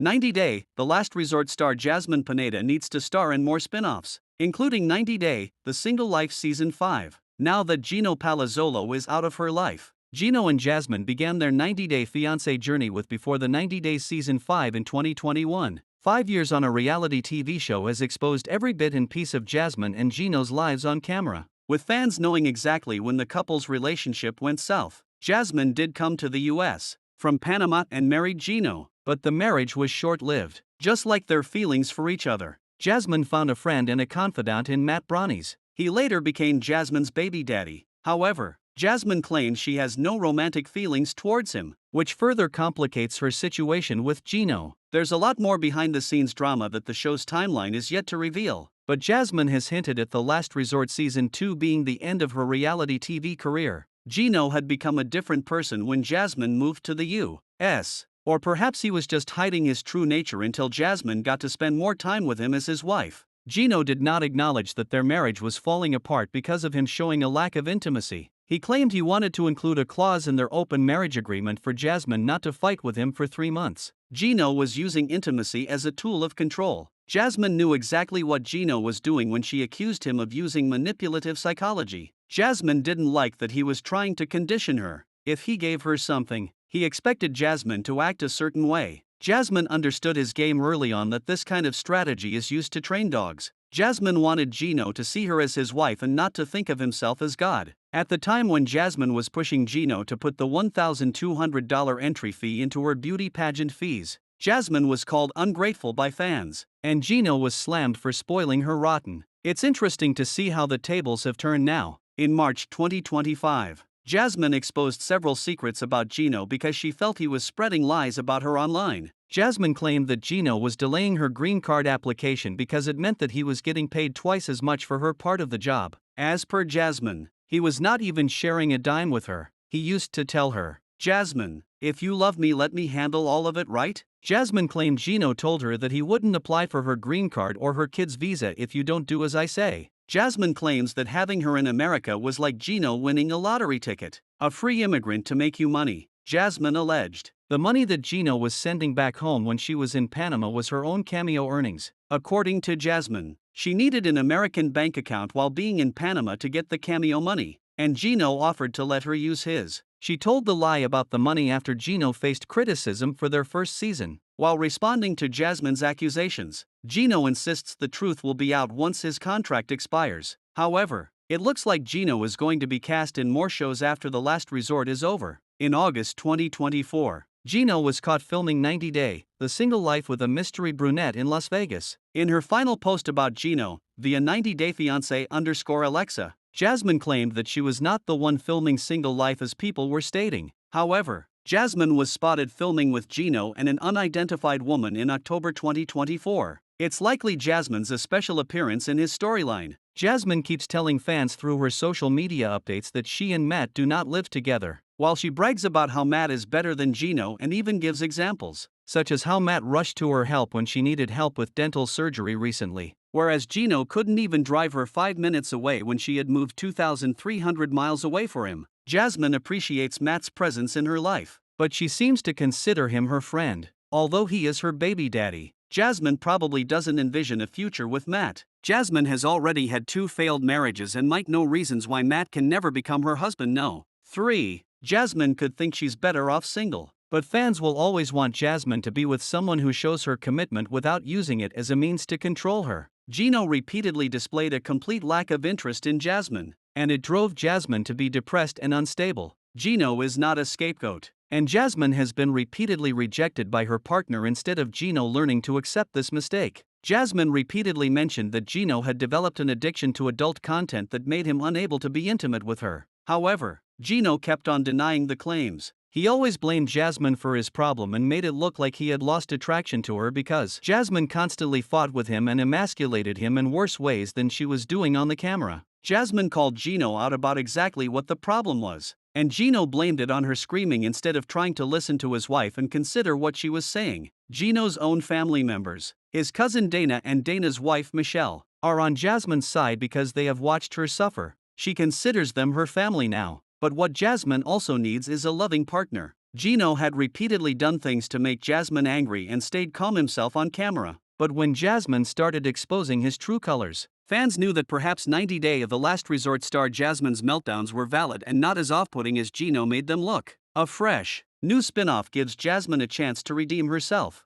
90 Day, The Last Resort star Jasmine Pineda needs to star in more spin-offs, including 90 Day, The Single Life Season 5, now that Gino Palazzolo is out of her life. Gino and Jasmine began their 90-day fiance journey with Before the 90 Days Season 5 in 2021. 5 years on a reality TV show has exposed every bit and piece of Jasmine and Gino's lives on camera, with fans knowing exactly when the couple's relationship went south. Jasmine did come to the US from Panama and married Gino, but the marriage was short-lived. Just like their feelings for each other, Jasmine found a friend and a confidant in Branis. He later became Jasmine's baby daddy. However, Jasmine claims she has no romantic feelings towards him, which further complicates her situation with Gino. There's a lot more behind-the-scenes drama that the show's timeline is yet to reveal, but Jasmine has hinted at The Last Resort Season 2 being the end of her reality TV career. Gino had become a different person when Jasmine moved to the US. Or perhaps he was just hiding his true nature until Jasmine got to spend more time with him as his wife. Gino did not acknowledge that their marriage was falling apart because of him showing a lack of intimacy. He claimed he wanted to include a clause in their open marriage agreement for Jasmine not to fight with him for 3 months. Gino was using intimacy as a tool of control. Jasmine knew exactly what Gino was doing when she accused him of using manipulative psychology. Jasmine didn't like that he was trying to condition her. If he gave her something, he expected Jasmine to act a certain way. Jasmine understood his game early on, that this kind of strategy is used to train dogs. Jasmine wanted Gino to see her as his wife and not to think of himself as God. At the time when Jasmine was pushing Gino to put the $1,200 entry fee into her beauty pageant fees, Jasmine was called ungrateful by fans, and Gino was slammed for spoiling her rotten. It's interesting to see how the tables have turned now. In March 2025, Jasmine exposed several secrets about Gino because she felt he was spreading lies about her online. Jasmine claimed that Gino was delaying her green card application because it meant that he was getting paid twice as much for her part of the job. As per Jasmine, he was not even sharing a dime with her. He used to tell her, "Jasmine, if you love me, let me handle all of it, right?" Jasmine claimed Gino told her that he wouldn't apply for her green card or her kid's visa if you don't do as I say. Jasmine claims that having her in America was like Gino winning a lottery ticket, a free immigrant to make you money. Jasmine alleged the money that Gino was sending back home when she was in Panama was her own cameo earnings. According to Jasmine, she needed an American bank account while being in Panama to get the cameo money, and Gino offered to let her use his. She told the lie about the money after Gino faced criticism for their first season. While responding to Jasmine's accusations, Gino insists the truth will be out once his contract expires. However, it looks like Gino is going to be cast in more shows after The Last Resort is over. In August 2024, Gino was caught filming 90 Day, The Single Life with a mystery brunette in Las Vegas. In her final post about Gino, via 90 Day Fiance _Alexa, Jasmine claimed that she was not the one filming Single Life as people were stating. However, Jasmine was spotted filming with Gino and an unidentified woman in October 2024. It's likely Jasmine's a special appearance in his storyline. Jasmine keeps telling fans through her social media updates that she and Matt do not live together, while she brags about how Matt is better than Gino and even gives examples, such as how Matt rushed to her help when she needed help with dental surgery recently, whereas Gino couldn't even drive her 5 minutes away when she had moved 2,300 miles away for him. Jasmine appreciates Matt's presence in her life, but she seems to consider him her friend. Although he is her baby daddy, Jasmine probably doesn't envision a future with Matt. Jasmine has already had 2 failed marriages and might know reasons why Matt can never become her husband. 3. Jasmine could think she's better off single, but fans will always want Jasmine to be with someone who shows her commitment without using it as a means to control her. Gino repeatedly displayed a complete lack of interest in Jasmine, and it drove Jasmine to be depressed and unstable. Gino is not a scapegoat, and Jasmine has been repeatedly rejected by her partner instead of Gino learning to accept this mistake. Jasmine repeatedly mentioned that Gino had developed an addiction to adult content that made him unable to be intimate with her. However, Gino kept on denying the claims. He always blamed Jasmine for his problem and made it look like he had lost attraction to her because Jasmine constantly fought with him and emasculated him in worse ways than she was doing on the camera. Jasmine called Gino out about exactly what the problem was, and Gino blamed it on her screaming instead of trying to listen to his wife and consider what she was saying. Gino's own family members, his cousin Dana and Dana's wife Michelle, are on Jasmine's side because they have watched her suffer. She considers them her family now. But what Jasmine also needs is a loving partner. Gino had repeatedly done things to make Jasmine angry and stayed calm himself on camera. But when Jasmine started exposing his true colors, fans knew that perhaps 90 Day of the Last Resort star Jasmine's meltdowns were valid and not as off-putting as Gino made them look. A fresh, new spin-off gives Jasmine a chance to redeem herself.